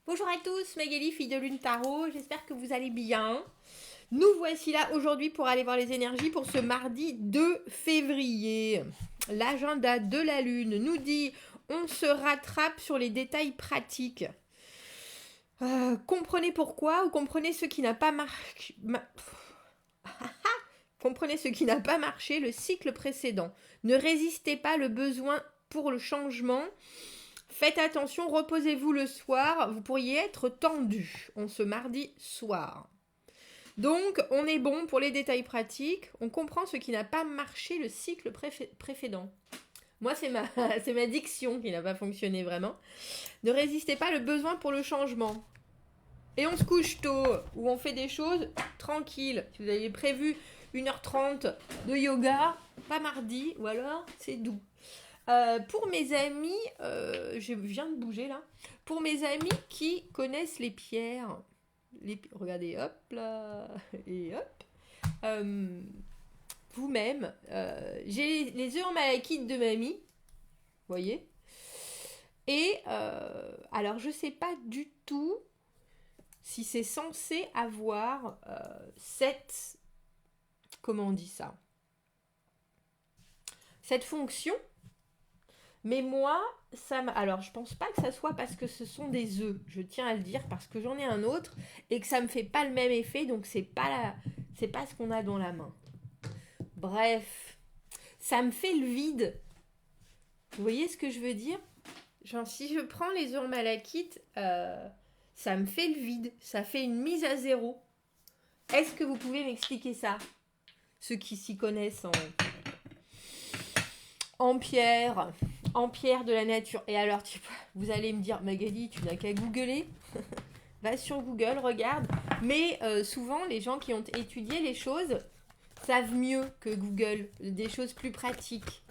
Bonjour à tous, Magali, fille de Lune Tarot, j'espère que vous allez bien. Nous voici là aujourd'hui pour aller voir les énergies pour ce mardi 2 février. L'agenda de la Lune nous dit on se rattrape sur les détails pratiques. Comprenez pourquoi ou comprenez ce qui n'a pas marché. Comprenez ce qui n'a pas marché le cycle précédent. Ne résistez pas le besoin pour le changement. Faites attention, reposez-vous le soir, vous pourriez être tendu en ce mardi soir. Donc, on est bon pour les détails pratiques, on comprend ce qui n'a pas marché le cycle précédent. Moi, c'est ma diction qui n'a pas fonctionné vraiment. Ne résistez pas le besoin pour le changement. Et on se couche tôt, ou on fait des choses tranquilles. Si vous avez prévu 1h30 de yoga, pas mardi, ou alors c'est doux. Pour mes amis, je viens de bouger là. Pour mes amis qui connaissent les pierres, regardez, hop là, et hop. Vous-même, j'ai les œufs en malachite de mamie, vous voyez. Et alors, je sais pas du tout si c'est censé avoir comment on dit ça, cette fonction. Mais moi, alors je pense pas que ça soit parce que ce sont des œufs, je tiens à le dire, parce que j'en ai un autre et que ça me fait pas le même effet, donc c'est pas ce qu'on a dans la main. Bref, ça me fait le vide. Vous voyez ce que je veux dire? Genre si je prends les œufs en malachite, ça me fait le vide, ça fait une mise à zéro. Est-ce que vous pouvez m'expliquer ça? Ceux qui s'y connaissent en pierre de la nature. Et alors, vous allez me dire, Magali, tu n'as qu'à googler. Va sur Google, regarde. Mais souvent, les gens qui ont étudié les choses savent mieux que Google, des choses plus pratiques.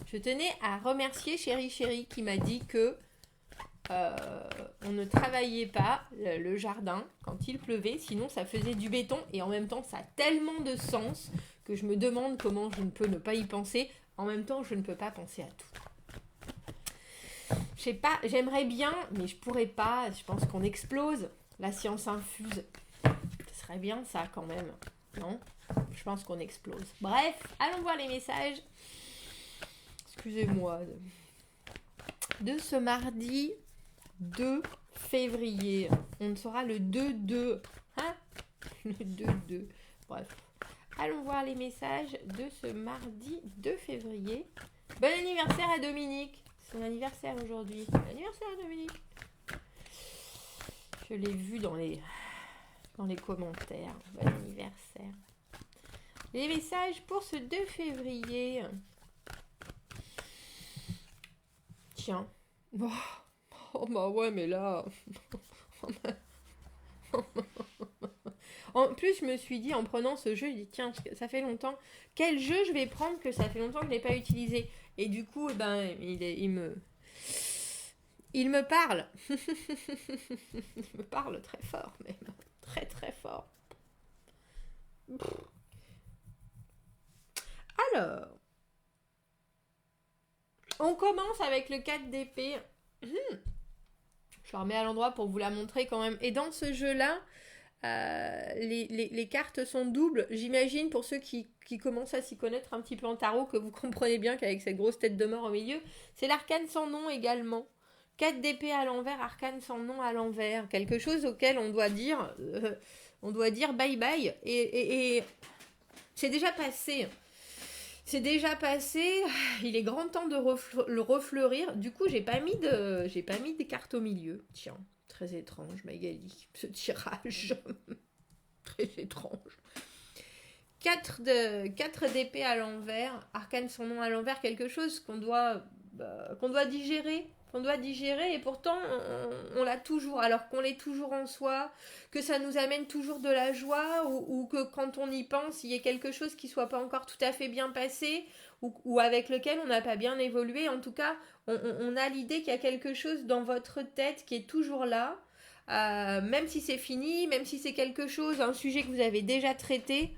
Je tenais à remercier Chéri qui m'a dit que on ne travaillait pas le jardin quand il pleuvait, sinon ça faisait du béton. Et en même temps, ça a tellement de sens que je me demande comment je ne peux ne pas y penser. En même temps, je ne peux pas penser à tout. Je sais pas, j'aimerais bien, mais je pourrais pas. Je pense qu'on explose. La science infuse. Ce serait bien ça quand même. Non? Je pense qu'on explose. Bref, allons voir les messages. Excusez-moi. De ce mardi 2 février. On sera le 2-2. Hein? Le 2-2. Bref. Allons voir les messages de ce mardi 2 février. Bon anniversaire à Dominique. C'est son anniversaire aujourd'hui. Bon anniversaire à Dominique. Je l'ai vu dans les commentaires. Bon anniversaire. Les messages pour ce 2 février. Tiens. Oh bah ouais, mais là... En plus, je me suis dit, en prenant ce jeu, je dis, tiens, ça fait longtemps. Quel jeu je vais prendre que ça fait longtemps que je ne l'ai pas utilisé? Et du coup, il me parle. Il me parle très fort, même. Très, très fort. Alors, on commence avec le 4 d'épée. Je la remets à l'endroit pour vous la montrer quand même. Et dans ce jeu-là, les cartes sont doubles. J'imagine pour ceux qui commencent à s'y connaître un petit peu en tarot que vous comprenez bien qu'avec cette grosse tête de mort au milieu, c'est l'arcane sans nom également. 4 d'épée à l'envers, arcane sans nom à l'envers. Quelque chose auquel on doit dire bye bye. Et c'est déjà passé. C'est déjà passé. Il est grand temps de le refleurir. Du coup, j'ai pas mis des cartes au milieu. Tiens. Très étrange, Magali, ce tirage. Très étrange. 4 d'épée à l'envers, arcane son nom à l'envers, quelque chose qu'on doit digérer. Et pourtant, on l'a toujours, alors qu'on l'est toujours en soi, que ça nous amène toujours de la joie, ou que quand on y pense, il y ait quelque chose qui soit pas encore tout à fait bien passé, ou avec lequel on n'a pas bien évolué. En tout cas, on a l'idée qu'il y a quelque chose dans votre tête qui est toujours là, même si c'est fini, même si c'est quelque chose, un sujet que vous avez déjà traité.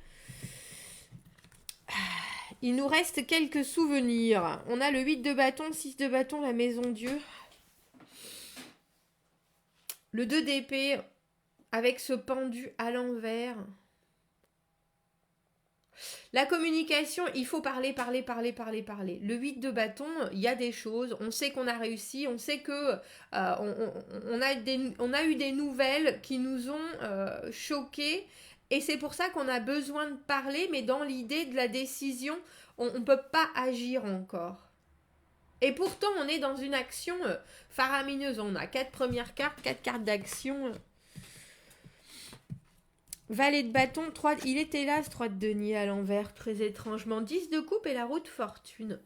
Il nous reste quelques souvenirs. On a le 8 de bâton, 6 de bâton, la maison Dieu. Le 2 d'épée avec ce pendu à l'envers. La communication, il faut parler. Le 8 de bâton, il y a des choses, on sait qu'on a réussi, on sait que on a eu des nouvelles qui nous ont choqués, et c'est pour ça qu'on a besoin de parler, mais dans l'idée de la décision, on ne peut pas agir encore. Et pourtant, on est dans une action faramineuse. On a 4 premières cartes, 4 cartes d'action. Valet de bâton, 3, il est hélas 3 de denier à l'envers, très étrangement. 10 de coupe et la roue de fortune.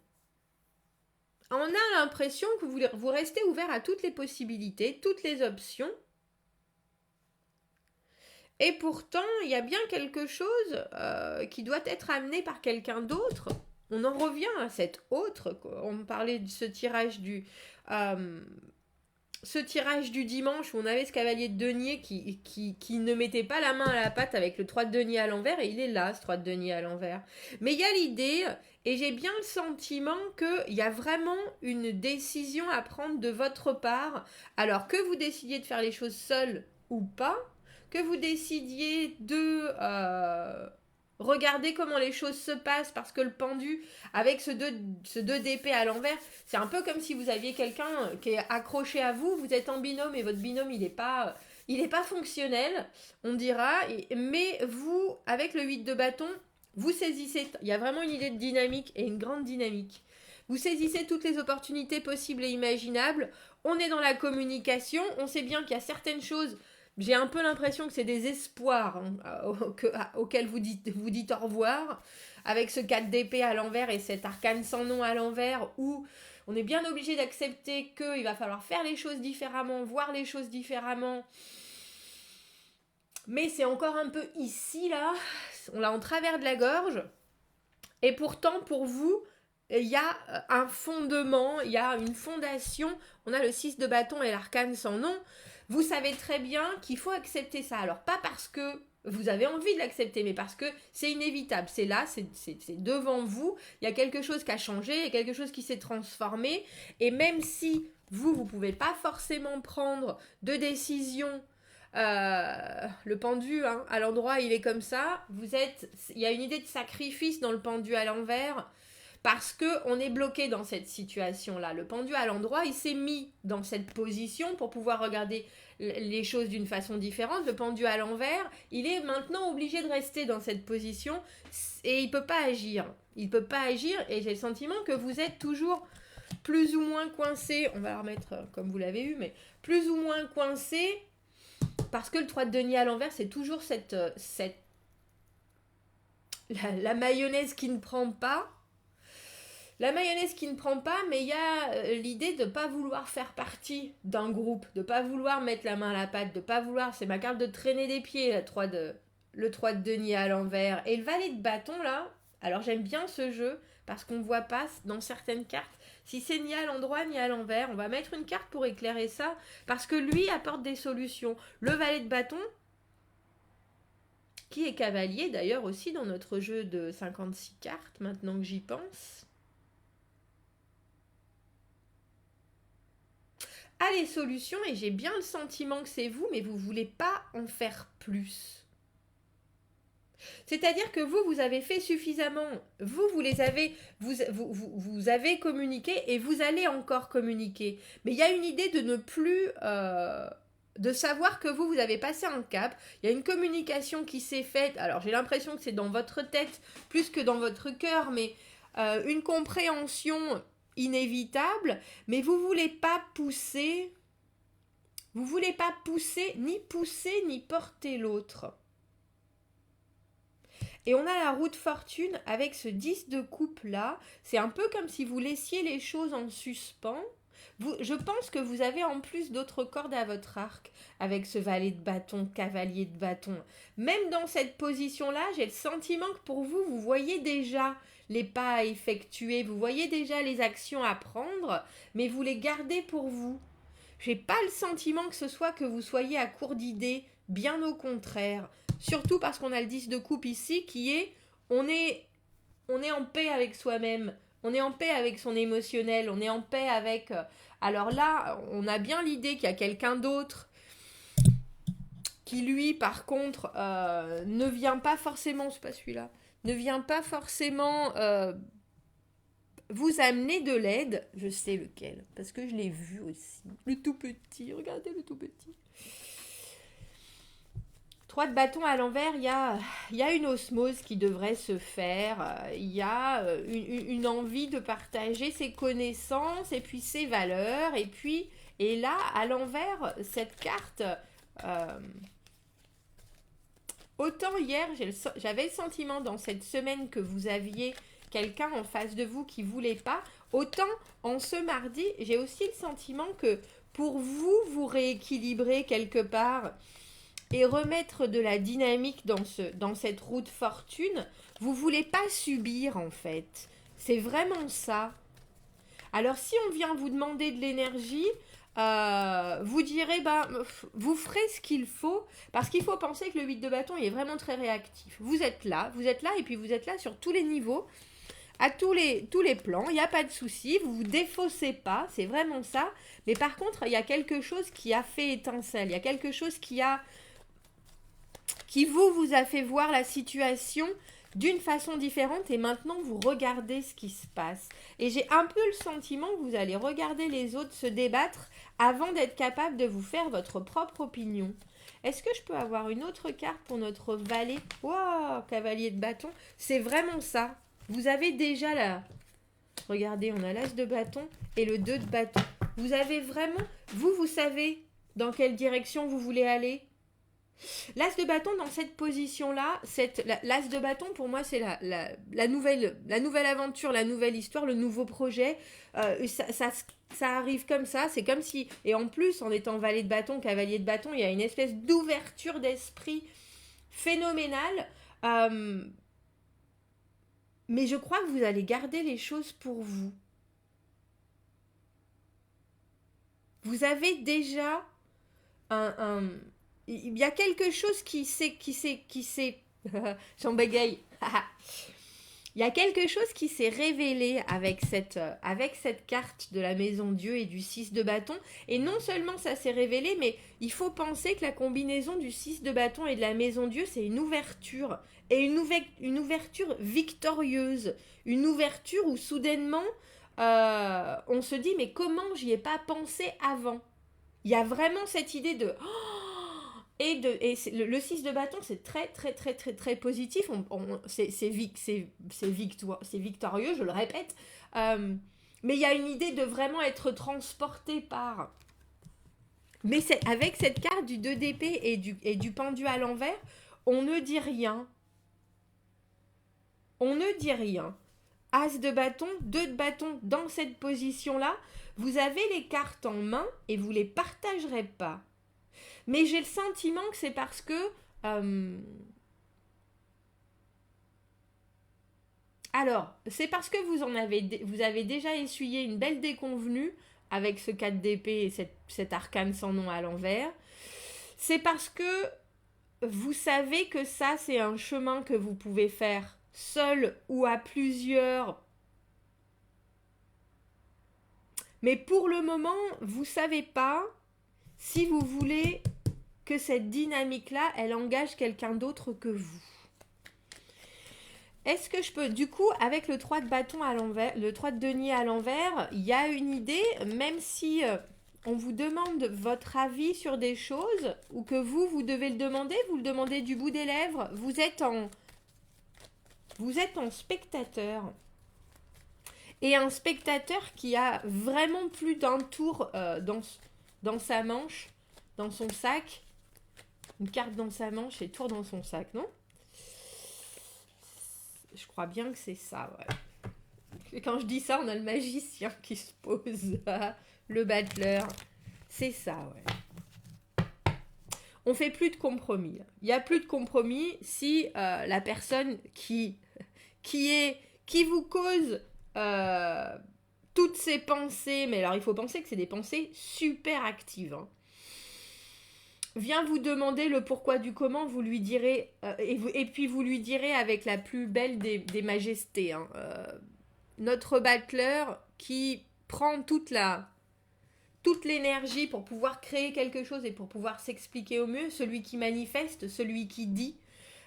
On a l'impression que vous restez ouvert à toutes les possibilités, toutes les options. Et pourtant, il y a bien quelque chose qui doit être amené par quelqu'un d'autre. On en revient à cet autre. On parlait de ce tirage du dimanche où on avait ce cavalier de denier qui ne mettait pas la main à la pâte avec le 3 de denier à l'envers, et il est là, ce 3 de denier à l'envers. Mais il y a l'idée, et j'ai bien le sentiment qu'il y a vraiment une décision à prendre de votre part. Alors que vous décidiez de faire les choses seul ou pas, que vous décidiez de regarder comment les choses se passent, parce que le pendu, avec ce 2 d'épée à l'envers, c'est un peu comme si vous aviez quelqu'un qui est accroché à vous, vous êtes en binôme et votre binôme, il n'est pas fonctionnel, on dira, mais vous, avec le 8 de bâton, vous saisissez, il y a vraiment une idée de dynamique et une grande dynamique. Vous saisissez toutes les opportunités possibles et imaginables, on est dans la communication, on sait bien qu'il y a certaines choses. J'ai un peu l'impression que c'est des espoirs auxquels vous dites au revoir, avec ce 4 d'épée à l'envers et cet arcane sans nom à l'envers, où on est bien obligé d'accepter qu'il va falloir faire les choses différemment, voir les choses différemment. Mais c'est encore un peu ici, là, on l'a en travers de la gorge, et pourtant, pour vous, il y a un fondement, il y a une fondation. On a le 6 de bâton et l'arcane sans nom. Vous savez très bien qu'il faut accepter ça. Alors, pas parce que vous avez envie de l'accepter, mais parce que c'est inévitable. C'est là, c'est devant vous. Il y a quelque chose qui a changé, il y a quelque chose qui s'est transformé. Et même si vous ne pouvez pas forcément prendre de décision, le pendu, hein, à l'endroit, il est comme ça. Il y a une idée de sacrifice dans le pendu à l'envers. Parce qu'on est bloqué dans cette situation-là. Le pendu à l'endroit, il s'est mis dans cette position pour pouvoir regarder les choses d'une façon différente. Le pendu à l'envers, il est maintenant obligé de rester dans cette position et il ne peut pas agir. Il ne peut pas agir, et j'ai le sentiment que vous êtes toujours plus ou moins coincé. On va la remettre comme vous l'avez eu, mais plus ou moins coincé, parce que le 3 de denier à l'envers, c'est toujours la mayonnaise qui ne prend pas. La mayonnaise qui ne prend pas, mais il y a l'idée de ne pas vouloir faire partie d'un groupe, de ne pas vouloir mettre la main à la pâte, de ne pas vouloir, c'est ma carte de traîner des pieds, le 3 de denier à l'envers. Et le valet de bâton, là, alors j'aime bien ce jeu, parce qu'on ne voit pas dans certaines cartes, si c'est ni à l'endroit ni à l'envers, on va mettre une carte pour éclairer ça, parce que lui apporte des solutions. Le valet de bâton, qui est cavalier d'ailleurs aussi dans notre jeu de 56 cartes, maintenant que j'y pense, a les solutions, et j'ai bien le sentiment que c'est vous, mais vous ne voulez pas en faire plus. C'est-à-dire que vous avez fait suffisamment, vous avez communiqué et vous allez encore communiquer. Mais il y a une idée de ne plus... de savoir que vous avez passé un cap, il y a une communication qui s'est faite, alors j'ai l'impression que c'est dans votre tête plus que dans votre cœur, mais une compréhension inévitable, mais vous voulez pas pousser ni porter l'autre. Et on a la roue de fortune avec ce 10 de coupe là, c'est un peu comme si vous laissiez les choses en suspens. Je pense que vous avez en plus d'autres cordes à votre arc avec ce valet de bâton, cavalier de bâton. Même dans cette position-là, j'ai le sentiment que pour vous, vous voyez déjà les pas à effectuer, vous voyez déjà les actions à prendre, mais vous les gardez pour vous. J'ai pas le sentiment que ce soit que vous soyez à court d'idées, bien au contraire. Surtout parce qu'on a le 10 de coupe ici qui est, on est en paix avec soi-même. On est en paix avec son émotionnel, on est en paix avec... Alors là, on a bien l'idée qu'il y a quelqu'un d'autre qui lui, par contre, ne vient pas forcément, c'est pas celui-là, ne vient pas forcément vous amener de l'aide. Je sais lequel, parce que je l'ai vu aussi. Le tout petit, regardez le tout petit. 3 de bâton à l'envers, il y a une osmose qui devrait se faire, il y a une envie de partager ses connaissances et puis ses valeurs. Et là, à l'envers, cette carte, euh, autant hier, j'avais le sentiment dans cette semaine que vous aviez quelqu'un en face de vous qui voulait pas, autant en ce mardi, j'ai aussi le sentiment que pour vous, vous rééquilibrer quelque part et remettre de la dynamique dans cette route fortune, vous voulez pas subir en fait. C'est vraiment ça. Alors si on vient vous demander de l'énergie, vous direz, vous ferez ce qu'il faut, parce qu'il faut penser que le 8 de bâton, il est vraiment très réactif. Vous êtes là, et puis vous êtes là sur tous les niveaux, à tous les plans, il n'y a pas de souci, vous vous défaussez pas, c'est vraiment ça. Mais par contre, il y a quelque chose qui a fait étincelle, il y a quelque chose qui vous a fait voir la situation d'une façon différente et maintenant vous regardez ce qui se passe. Et j'ai un peu le sentiment que vous allez regarder les autres se débattre avant d'être capable de vous faire votre propre opinion. Est-ce que je peux avoir une autre carte pour notre valet? Waouh, cavalier de bâton. C'est vraiment ça. Vous avez déjà la... Regardez, on a l'as de bâton et le 2 de bâton. Vous avez vraiment... Vous savez dans quelle direction vous voulez aller? L'as de bâton dans cette position-là, l'as de bâton pour moi c'est la nouvelle aventure, la nouvelle histoire, le nouveau projet. Ça arrive comme ça, c'est comme si... Et en plus, en étant valet de bâton, cavalier de bâton, il y a une espèce d'ouverture d'esprit phénoménale. Mais je crois que vous allez garder les choses pour vous. Vous avez déjà il y a quelque chose qui s'est j'en bégaye. Il y a quelque chose qui s'est révélé avec cette carte de la maison Dieu et du 6 de bâton. Et non seulement ça s'est révélé, mais il faut penser que la combinaison du 6 de bâton et de la maison Dieu, c'est une ouverture. Et une ouverture victorieuse. Une ouverture où soudainement, on se dit, mais comment j'y ai pas pensé avant? Il y a vraiment cette idée de... le 6 de bâton, c'est très, très, très, très, très positif. C'est victorieux, je le répète. Mais il y a une idée de vraiment être transporté par... Mais avec cette carte du 2 d'épée et du pendu à l'envers, on ne dit rien. On ne dit rien. As de bâton, 2 de bâton dans cette position-là, vous avez les cartes en main et vous ne les partagerez pas. Mais j'ai le sentiment que c'est parce que... Alors, c'est parce que vous avez déjà essuyé une belle déconvenue avec ce 4 d'épée et cet arcane sans nom à l'envers. C'est parce que vous savez que ça, c'est un chemin que vous pouvez faire seul ou à plusieurs. Mais pour le moment, vous ne savez pas si vous voulez que cette dynamique-là, elle engage quelqu'un d'autre que vous. Est-ce que je peux... Du coup, avec le 3 de bâton à l'envers, le 3 de denier à l'envers, il y a une idée, même si on vous demande votre avis sur des choses, ou que vous devez le demander, vous le demandez du bout des lèvres, vous êtes en spectateur. Et un spectateur qui a vraiment plus d'un tour dans sa manche, dans son sac, une carte dans sa manche et tour dans son sac, non? Je crois bien que c'est ça, ouais. Et quand je dis ça, on a le magicien qui se pose, le battleur. C'est ça, ouais. On fait plus de compromis. Il n'y a plus de compromis si la personne qui vous cause toutes ces pensées, mais alors il faut penser que c'est des pensées super actives, hein, vient vous demander le pourquoi du comment, vous lui direz, et puis vous lui direz avec la plus belle des majestés, hein, notre battleur qui prend toute la toute l'énergie pour pouvoir créer quelque chose et pour pouvoir s'expliquer au mieux, celui qui manifeste, celui qui dit.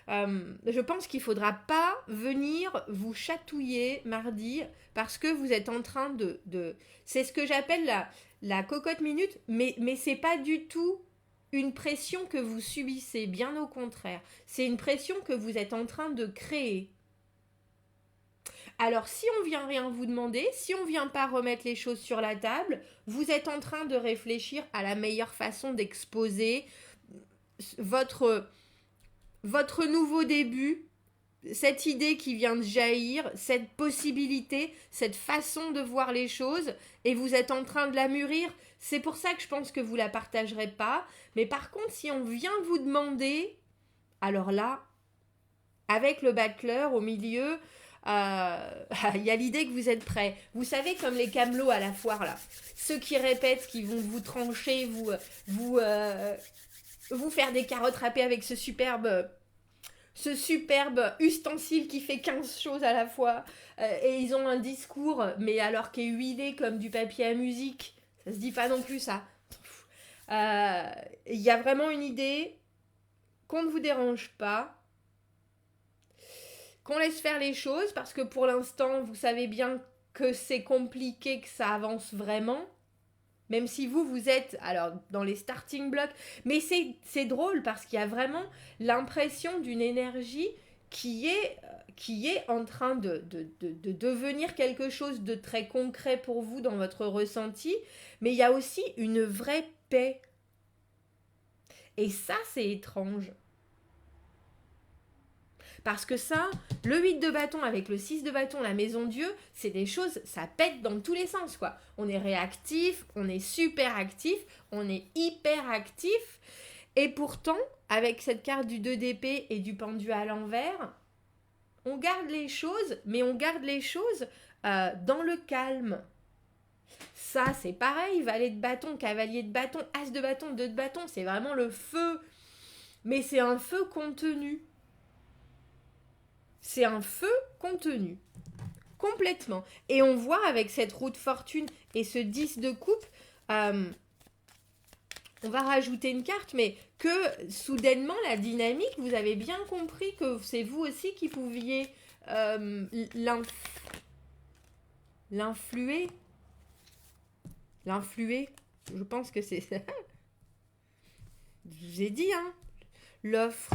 Je pense qu'il ne faudra pas venir vous chatouiller mardi parce que vous êtes en train de... C'est ce que j'appelle la cocotte minute, mais c'est pas du tout une pression que vous subissez, bien au contraire. C'est une pression que vous êtes en train de créer. Alors, si on vient rien vous demander, si on vient pas remettre les choses sur la table, vous êtes en train de réfléchir à la meilleure façon d'exposer votre nouveau début, cette idée qui vient de jaillir, cette possibilité, cette façon de voir les choses, et vous êtes en train de la mûrir. C'est pour ça que je pense que vous la partagerez pas. Mais par contre, si on vient vous demander, alors là, avec le battleur au milieu, il y a l'idée que vous êtes prêts. Vous savez, comme les camelots à la foire, là. Ceux qui répètent, qui vont vous trancher, vous faire des carottes râpées avec ce superbe ustensile qui fait 15 choses à la fois. Et ils ont un discours, mais alors qui est huilé comme du papier à musique. Ça se dit pas non plus, ça. Il y a vraiment une idée qu'on ne vous dérange pas, qu'on laisse faire les choses, parce que pour l'instant, vous savez bien que c'est compliqué que ça avance vraiment, même si vous êtes alors dans les starting blocks. Mais c'est drôle, parce qu'il y a vraiment l'impression d'une énergie qui est en train de devenir quelque chose de très concret pour vous dans votre ressenti, mais il y a aussi une vraie paix. Et ça, c'est étrange. Parce que ça, le 8 de bâton avec le 6 de bâton, la maison Dieu, c'est des choses, ça pète dans tous les sens, quoi. On est réactif, on est super actif, on est hyper actif. Et pourtant, avec cette carte du 2 d'épée et du pendu à l'envers, on garde les choses, mais on garde les choses dans le calme. Ça, c'est pareil, valet de bâton, cavalier de bâton, as de bâton, 2 de bâton, c'est vraiment le feu. Mais c'est un feu contenu. C'est un feu contenu. Complètement. Et on voit avec cette roue de fortune et ce 10 de coupe, on va rajouter une carte, mais que soudainement, la dynamique, vous avez bien compris que c'est vous aussi qui pouviez l'influer. L'influer. Je pense que c'est ça. Je vous ai dit, hein. L'offre.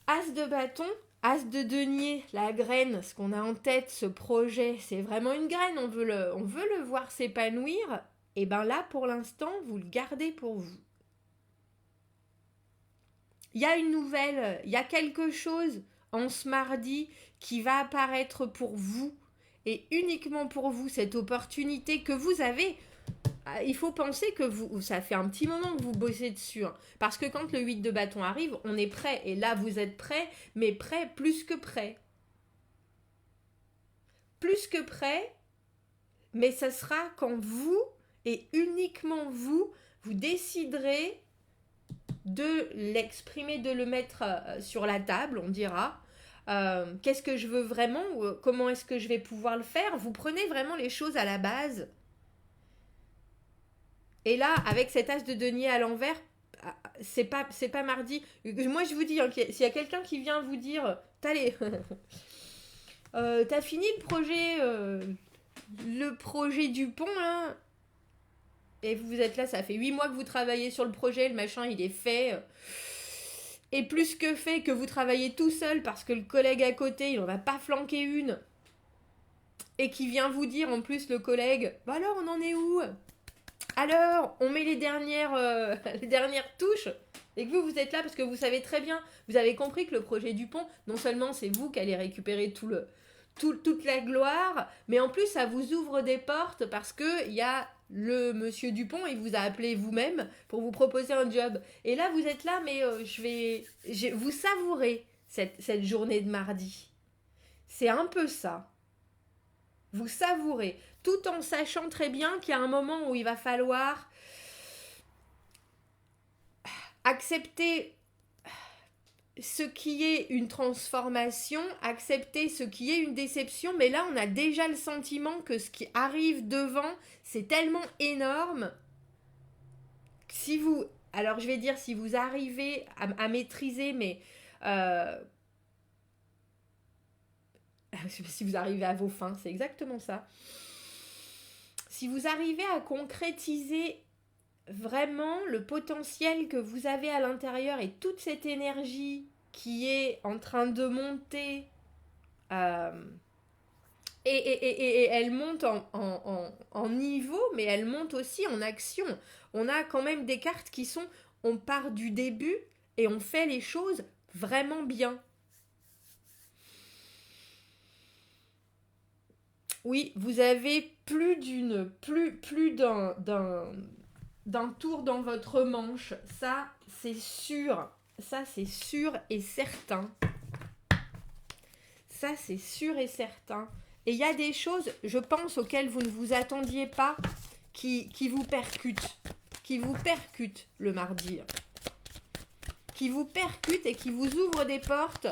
As de bâton. As de denier, la graine, ce qu'on a en tête, ce projet, c'est vraiment une graine, on veut le voir s'épanouir, et bien là, pour l'instant, vous le gardez pour vous. Il y a une nouvelle, il y a quelque chose en ce mardi qui va apparaître pour vous, et uniquement pour vous, cette opportunité que vous avez. Il faut penser que ça fait un petit moment que vous bossez dessus. Hein. Parce que quand le 8 de bâton arrive, on est prêt. Et là, vous êtes prêt, mais prêt plus que prêt. Plus que prêt, mais ça sera quand vous, et uniquement vous déciderez de l'exprimer, de le mettre sur la table, on dira. Qu'est-ce que je veux vraiment ? Comment est-ce que je vais pouvoir le faire ? Vous prenez vraiment les choses à la base. Et là, avec cet as de denier à l'envers, c'est pas mardi. Moi, je vous dis, hein, s'il y a quelqu'un qui vient vous dire, t'as fini le projet du pont, là, et vous êtes là, ça fait 8 mois que vous travaillez sur le projet, le machin, il est fait. Et plus que fait, que vous travaillez tout seul parce que le collègue à côté, il n'en a pas flanqué une. Et qui vient vous dire, en plus, le collègue, bah alors, on en est où ? Alors, on met les dernières touches, et que vous êtes là parce que vous savez très bien, vous avez compris que le projet du pont, non seulement c'est vous qui allez récupérer toute la gloire, mais en plus ça vous ouvre des portes parce que il y a le monsieur Dupont, il vous a appelé vous-même pour vous proposer un job. Et là, vous êtes là, mais vous savourez cette journée de mardi. C'est un peu ça. Vous savourez, tout en sachant très bien qu'il y a un moment où il va falloir accepter ce qui est une transformation, accepter ce qui est une déception, mais là on a déjà le sentiment que ce qui arrive devant, c'est tellement énorme. Si vous, alors je vais dire si vous arrivez à maîtriser, mais si vous arrivez à vos fins, c'est exactement ça. Si vous arrivez à concrétiser vraiment le potentiel que vous avez à l'intérieur et toute cette énergie qui est en train de monter, et elle monte en niveau, mais elle monte aussi en action. On a quand même des cartes qui sont, on part du début et on fait les choses vraiment bien. Oui, vous avez plus d'un tour dans votre manche. Ça, c'est sûr. Ça, c'est sûr et certain. Ça, c'est sûr et certain. Et il y a des choses, je pense, auxquelles vous ne vous attendiez pas, qui vous percutent. Qui vous percutent le mardi. Qui vous percutent et qui vous ouvrent des portes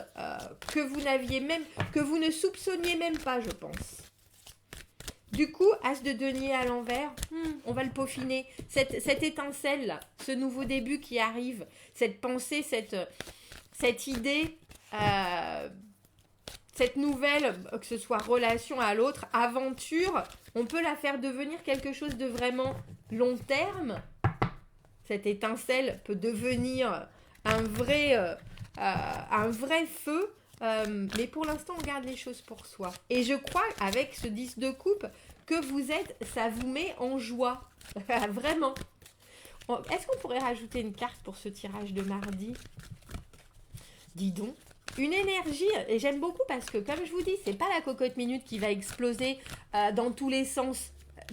que vous n'aviez même, que vous ne soupçonniez même pas, je pense. Du coup, As de denier à l'envers, on va le peaufiner. Cette étincelle, ce nouveau début qui arrive, cette pensée, cette idée, cette nouvelle, que ce soit relation à l'autre, aventure, on peut la faire devenir quelque chose de vraiment long terme. Cette étincelle peut devenir un vrai feu. Mais pour l'instant, on garde les choses pour soi. Et je crois, avec ce 10 de coupe, que vous êtes, ça vous met en joie. Vraiment. Est-ce qu'on pourrait rajouter une carte pour ce tirage de mardi? Dis donc. Une énergie, et j'aime beaucoup parce que, comme je vous dis, c'est pas la cocotte minute qui va exploser dans tous les sens.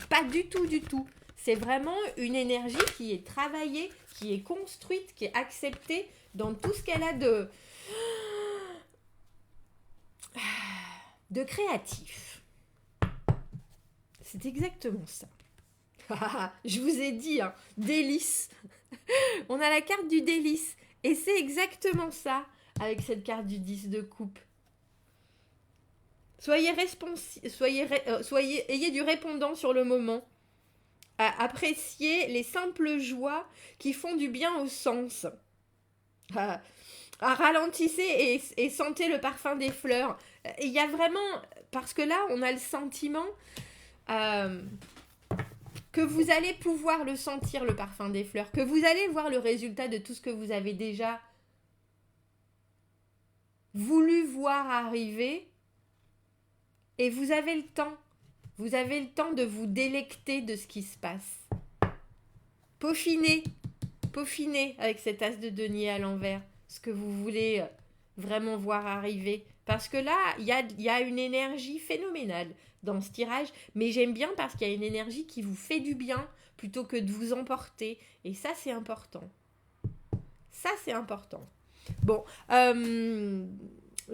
Pas du tout, du tout. C'est vraiment une énergie qui est travaillée, qui est construite, qui est acceptée dans tout ce qu'elle a de créatif. C'est exactement ça. Je vous ai dit, hein, délice. On a la carte du délice. Et c'est exactement ça avec cette carte du 10 de coupe. Ayez du répondant sur le moment. Appréciez les simples joies qui font du bien au sens. Ralentissez et sentez le parfum des fleurs. Il y a vraiment, parce que là on a le sentiment que vous allez pouvoir le sentir, le parfum des fleurs, que vous allez voir le résultat de tout ce que vous avez déjà voulu voir arriver, et vous avez le temps de vous délecter de ce qui se passe. Peaufinez avec cet as de denier à l'envers ce que vous voulez vraiment voir arriver. Parce que là, il y a une énergie phénoménale dans ce tirage. Mais j'aime bien parce qu'il y a une énergie qui vous fait du bien plutôt que de vous emporter. Et ça, c'est important. Bon,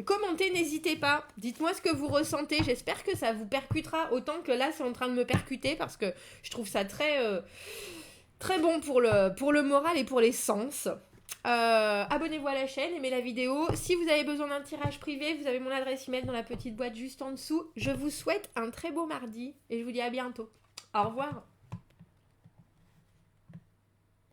commentez, n'hésitez pas. Dites-moi ce que vous ressentez. J'espère que ça vous percutera autant que là, c'est en train de me percuter parce que je trouve ça très bon pour le moral et pour les sens. Abonnez-vous à la chaîne, aimez la vidéo. Si vous avez besoin d'un tirage privé, vous avez mon adresse email dans la petite boîte juste en dessous. Je vous souhaite un très beau mardi et je vous dis à bientôt. Au revoir.